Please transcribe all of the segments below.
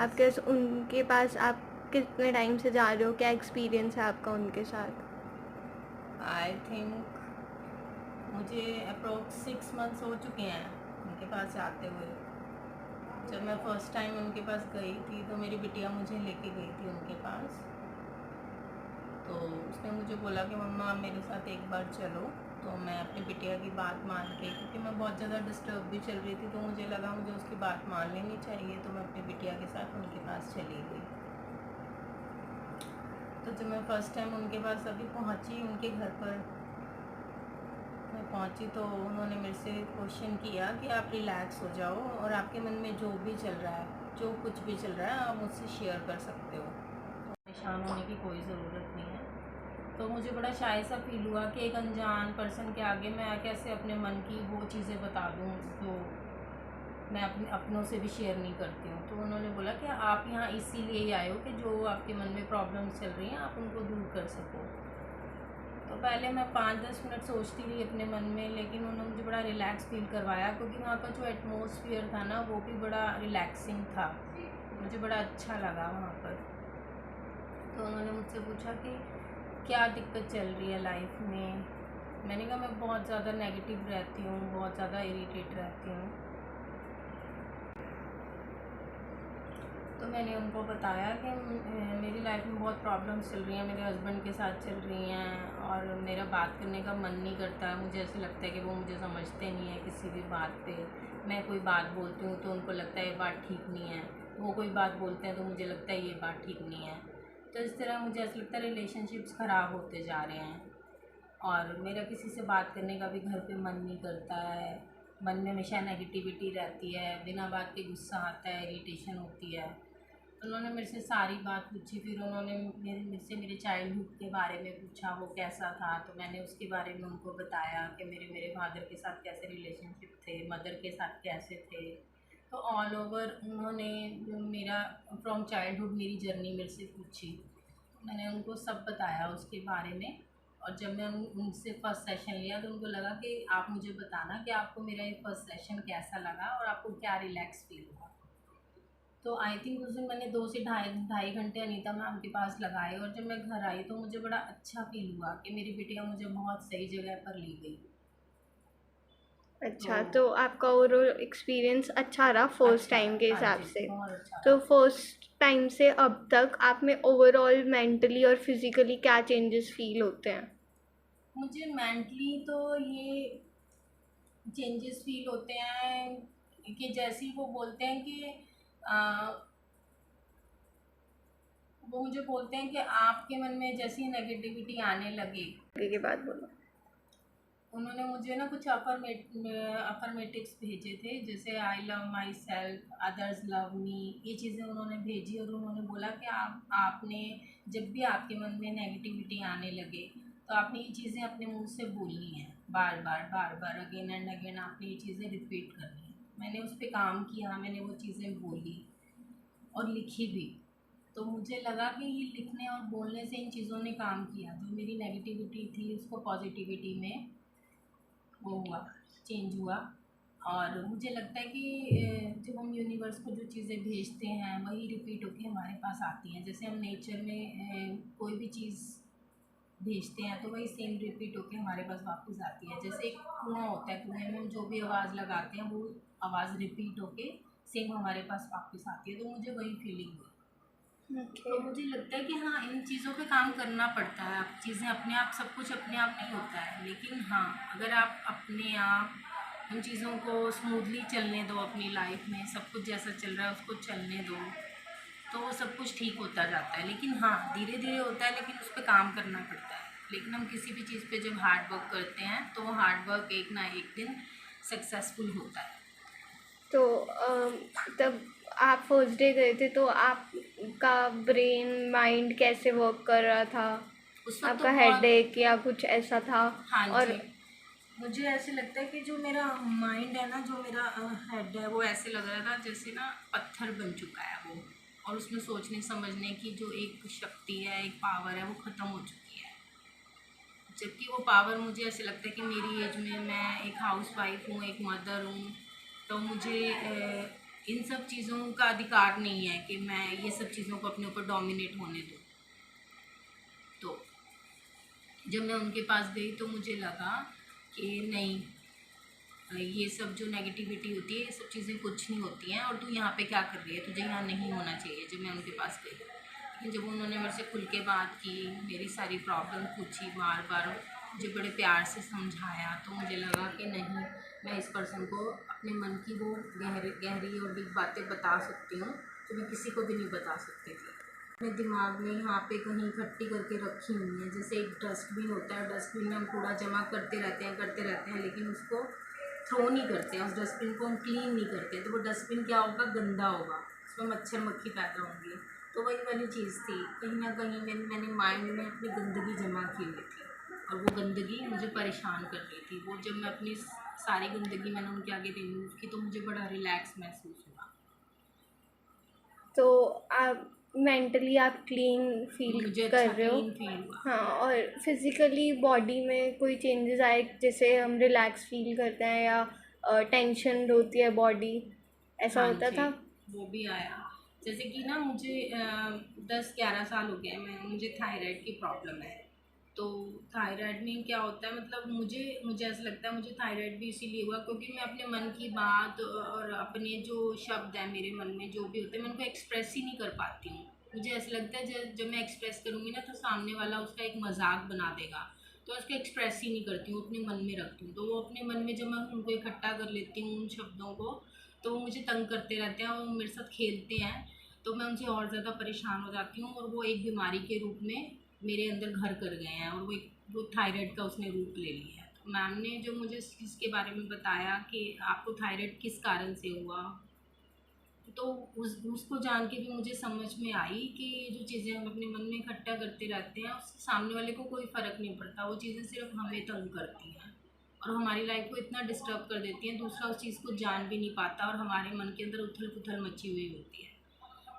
आपके उनके पास आप कितने टाइम से जा रहे हो, क्या एक्सपीरियंस है आपका उनके साथ? आई थिंक मुझे अप्रोक्स 6 मंथ्स हो चुके हैं उनके पास जाते हुए। जब मैं फ़र्स्ट टाइम उनके पास गई थी तो मेरी बिटिया मुझे लेके गई थी उनके पास। तो उसने मुझे बोला कि मम्मा आप मेरे साथ एक बार चलो। तो मैं अपनी बिटिया की बात मान के, क्योंकि मैं बहुत ज़्यादा डिस्टर्ब भी चल रही थी, तो मुझे लगा मुझे उसकी बात मान लेनी चाहिए, तो मैं अपनी बिटिया के साथ उनके पास चली गई। तो जब मैं फ़र्स्ट टाइम उनके पास अभी पहुंची उनके घर पर, मैं पहुंची तो उन्होंने मेरे से क्वेश्चन किया कि आप रिलैक्स हो जाओ और आपके मन में जो भी चल रहा है, जो कुछ भी चल रहा है, आप मुझसे शेयर कर सकते हो, परेशान होने की कोई ज़रूरत नहीं है। तो मुझे बड़ा शाय सा फील हुआ कि एक अनजान पर्सन के आगे मैं कैसे अपने मन की वो चीज़ें बता दूँ जो मैं अपनों से भी शेयर नहीं करती हूँ। तो उन्होंने बोला कि आप यहाँ इसीलिए ही आए हो कि जो आपके मन में प्रॉब्लम्स चल रही हैं आप उनको दूर कर सको। तो पहले मैं 5-10 मिनट सोचती रही अपने मन में, लेकिन उन्होंने मुझे बड़ा रिलैक्स फील करवाया, क्योंकि वहाँ का जो एटमॉस्फेयर था ना वो भी बड़ा रिलैक्सिंग था। मुझे बड़ा अच्छा लगा वहाँ पर। तो उन्होंने मुझसे पूछा कि क्या दिक्कत चल रही है लाइफ में। मैंने कहा मैं बहुत ज़्यादा नेगेटिव रहती हूँ, बहुत ज़्यादा इरिटेट रहती हूँ। तो मैंने उनको बताया कि मेरी लाइफ में बहुत प्रॉब्लम्स चल रही हैं, मेरे हस्बैंड के साथ चल रही हैं, और मेरा बात करने का मन नहीं करता है। मुझे ऐसे लगता है कि वो मुझे समझते नहीं है किसी भी बात पे। मैं कोई बात बोलती हूँ तो उनको लगता है ये बात ठीक नहीं है, वो कोई बात बोलते हैं तो मुझे लगता है ये बात ठीक नहीं है। तो इस तरह मुझे ऐसा लगता है रिलेशनशिप्स ख़राब होते जा रहे हैं, और मेरा किसी से बात करने का भी घर पे मन नहीं करता है। मन में हमेशा नेगेटिविटी रहती है, बिना बात के गुस्सा आता है, इरिटेशन होती है। तो उन्होंने मेरे से सारी बात पूछी, फिर उन्होंने मेरे से मेरे चाइल्डहुड के बारे में पूछा वो कैसा था। तो मैंने उसके बारे में उनको बताया कि मेरे मेरे फादर के साथ कैसे रिलेशनशिप थे, मदर के साथ कैसे थे। तो ऑल ओवर उन्होंने मेरा फ्रॉम चाइल्डहुड मेरी जर्नी मेरे से पूछी। तो मैंने उनको सब बताया उसके बारे में। और जब मैं उनसे फ़र्स्ट सेशन लिया तो उनको लगा कि आप मुझे बताना कि आपको मेरा ये फ़र्स्ट सेशन कैसा लगा और आपको क्या रिलैक्स फील हुआ। तो आई थिंक उस दिन मैंने 2 से ढाई ढाई घंटे अनीता मैम के पास लगाए, और जब मैं घर आई तो मुझे बड़ा अच्छा फ़ील हुआ कि मेरी बिटिया मुझे बहुत सही जगह पर ले गई। तो अच्छा, तो आपका ओवरऑल एक्सपीरियंस अच्छा रहा फर्स्ट अच्छा टाइम के रहा, हाँ हिसाब जी, से। बहुत अच्छा तो रहा। फर्स्ट टाइम से अब तक आप में ओवरऑल मेंटली और फिजिकली क्या चेंजेस फील होते हैं? मुझे मेंटली तो ये चेंजेस फ़ील होते हैं कि जैसे ही वो बोलते हैं कि वो मुझे बोलते हैं कि आपके मन में जैसी नेगेटिविटी आने लगे। आगे की बात बोलो। उन्होंने मुझे ना कुछ अफर्मेटिव्स भेजे थे, जैसे I love my self, others love me, ये चीज़ें उन्होंने भेजी। और उन्होंने बोला कि आपने जब भी आपके मन में नेगेटिविटी आने लगे तो आपने ये चीज़ें अपने मुंह से बोलनी है, बार बार अगेन एंड अगेन आपने ये चीज़ें रिपीट करनी है। मैंने उस पर काम किया, मैंने वो चीज़ें बोली और लिखी भी। तो मुझे लगा कि ये लिखने और बोलने से इन चीज़ों ने काम किया, जो मेरी नेगेटिविटी थी उसको पॉजिटिविटी में वो हुआ, चेंज हुआ। और मुझे लगता है कि जब हम यूनिवर्स को जो चीज़ें भेजते हैं वही रिपीट होके हमारे पास आती हैं। जैसे हम नेचर में कोई भी चीज़ भेजते हैं तो वही सेम रिपीट होके हमारे पास वापस आती है। जैसे एक कुआँ होता है, कुएँ में हम जो भी आवाज़ लगाते हैं वो आवाज़ रिपीट होके सेम हमारे पास वापस आती है। तो मुझे वही फीलिंग हुई। ओके। तो मुझे लगता है कि हाँ, इन चीज़ों पे काम करना पड़ता है। अब चीज़ें अपने आप, सब कुछ अपने आप नहीं होता है, लेकिन हाँ, अगर आप अपने आप उन चीज़ों को स्मूथली चलने दो अपनी लाइफ में, सब कुछ जैसा चल रहा है उसको चलने दो, तो वो सब कुछ ठीक होता जाता है। लेकिन हाँ, धीरे धीरे होता है, लेकिन उस पर काम करना पड़ता है। लेकिन हम किसी भी चीज़ पे जब हार्ड वर्क करते हैं तो वो हार्ड वर्क एक ना एक दिन सक्सेसफुल होता है। तो तब आप फर्स्ट डे गए थे तो आपका ब्रेन माइंड कैसे वर्क कर रहा था? उस वक्त तो आपका बहुत, हेडेक या कुछ ऐसा था? हाँ और जी, मुझे ऐसे लगता है कि जो मेरा माइंड है ना, जो मेरा हेड है, वो ऐसे लग रहा था जैसे ना पत्थर बन चुका है वो, और उसमें सोचने समझने की जो एक शक्ति है, एक पावर है, वो ख़त्म हो चुकी है। जबकि वो पावर, मुझे ऐसे लगता है कि मेरी एज में मैं एक हाउस वाइफ हूँ, एक मदर हूँ, तो मुझे इन सब चीज़ों का अधिकार नहीं है कि मैं ये सब चीज़ों को अपने ऊपर डोमिनेट होने दूँ। तो जब मैं उनके पास गई तो मुझे लगा कि नहीं, ये सब जो नेगेटिविटी होती है ये सब चीज़ें कुछ नहीं होती हैं और तू यहाँ पे क्या कर रही है, तुझे यहाँ नहीं होना चाहिए। जब मैं उनके पास गई, लेकिन जब उन्होंने मेरे से खुल के बात की, मेरी सारी प्रॉब्लम पूछी, बार बार मुझे बड़े प्यार से समझाया, तो मुझे लगा कि नहीं, मैं इस पर्सन को अपने मन की वो गहरी और डीप बातें बता सकती हूँ जो मैं किसी को भी नहीं बता सकती थी। अपने दिमाग में यहाँ पे कहीं इकट्ठी करके रखी हुई है। जैसे एक डस्टबिन होता है, डस्टबिन में हम कूड़ा जमा करते रहते हैं लेकिन उसको थ्रो नहीं करते हैं, उस डस्टबिन को हम क्लीन नहीं करते हैं, तो वो डस्टबिन क्या होगा, गंदा होगा, उसमें मच्छर मक्खी पैदा होंगी। तो वही वाली चीज़ थी, कहीं ना कहीं मैंने माइंड में अपनी गंदगी जमा की हुई थी और वो गंदगी मुझे परेशान कर रही थी। वो जब मैं अपनी सारी गंदगी मैंने उनके आगे रिमूव की तो मुझे बड़ा रिलैक्स महसूस हुआ। तो आप मेंटली आप क्लीन फील मुझे कर अच्छा रहे हो। क्लीन फील हुआ। हाँ, और फिज़िकली बॉडी में कोई चेंजेस आए, जैसे हम रिलैक्स फील करते हैं या टेंशन होती है बॉडी, ऐसा हाँ होता जी, था? वो भी आया। जैसे कि ना मुझे 10-11 साल हो गए, मुझे थायराइड की प्रॉब्लम है। तो थायराइड में क्या होता है, मतलब मुझे ऐसा लगता है मुझे थायराइड भी इसीलिए हुआ क्योंकि मैं अपने मन की बात और अपने जो शब्द हैं मेरे मन में जो भी होते हैं मैं उनको एक्सप्रेस ही नहीं कर पाती हूँ। मुझे ऐसा लगता है जब मैं एक्सप्रेस करूँगी ना तो सामने वाला उसका एक मजाक बना देगा, तो उसको एक्सप्रेस ही नहीं करती हूँ, अपने मन में रखती हूँ। तो वो अपने मन में जब मैं उनको इकट्ठा कर लेती हूँ उन शब्दों को, तो वो मुझे तंग करते रहते हैं और वो मेरे साथ खेलते हैं, तो मैं उनसे और ज़्यादा परेशान हो जाती हूँ और वो एक बीमारी के रूप में मेरे अंदर घर कर गए हैं और वो थायराइड का उसने रूप ले लिया है। तो मैम ने जो मुझे इस चीज़ के बारे में बताया कि आपको थायराइड किस कारण से हुआ, तो उसको जान के भी मुझे समझ में आई कि जो चीज़ें हम अपने मन में इकट्ठा करते रहते हैं उससे सामने वाले को कोई फ़र्क नहीं पड़ता, वो चीज़ें सिर्फ हमें तंग करती हैं और हमारी लाइफ को इतना डिस्टर्ब कर देती हैं, दूसरा उस चीज़ को जान भी नहीं पाता और हमारे मन के अंदर उथल पुथल मची हुई होती है।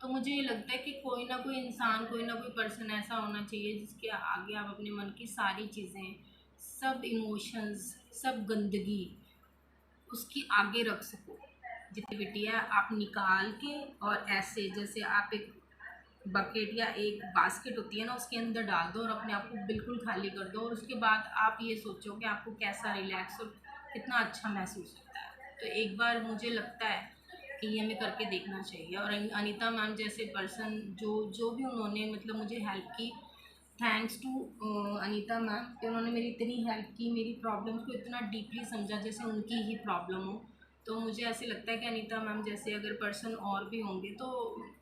तो मुझे ये लगता है कि कोई ना कोई इंसान, कोई ना कोई पर्सन ऐसा होना चाहिए जिसके आगे आप अपने मन की सारी चीज़ें, सब इमोशंस, सब गंदगी उसकी आगे रख सको। जितनी बिटिया आप निकाल के और ऐसे जैसे आप एक बकेट या एक बास्केट होती है ना उसके अंदर डाल दो और अपने आप को बिल्कुल खाली कर दो और उसके बाद आप ये सोचो कि आपको कैसा रिलैक्स और कितना अच्छा महसूस होता है। तो एक बार मुझे लगता है कि ये हमें करके देखना चाहिए। और अनीता मैम जैसे पर्सन जो जो भी उन्होंने मतलब मुझे हेल्प की, थैंक्स टू अनीता मैम कि उन्होंने मेरी इतनी हेल्प की, मेरी प्रॉब्लम्स को इतना डीपली समझा जैसे उनकी ही प्रॉब्लम हो। तो मुझे ऐसे लगता है कि अनीता मैम जैसे अगर पर्सन और भी होंगे तो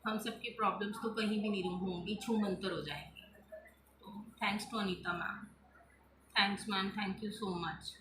हम सबकी प्रॉब्लम्स तो कहीं भी नहीं होंगी, छू मंतर हो जाएंगी। तो thanks to Anita ma'am, thanks ma'am, thank you so much.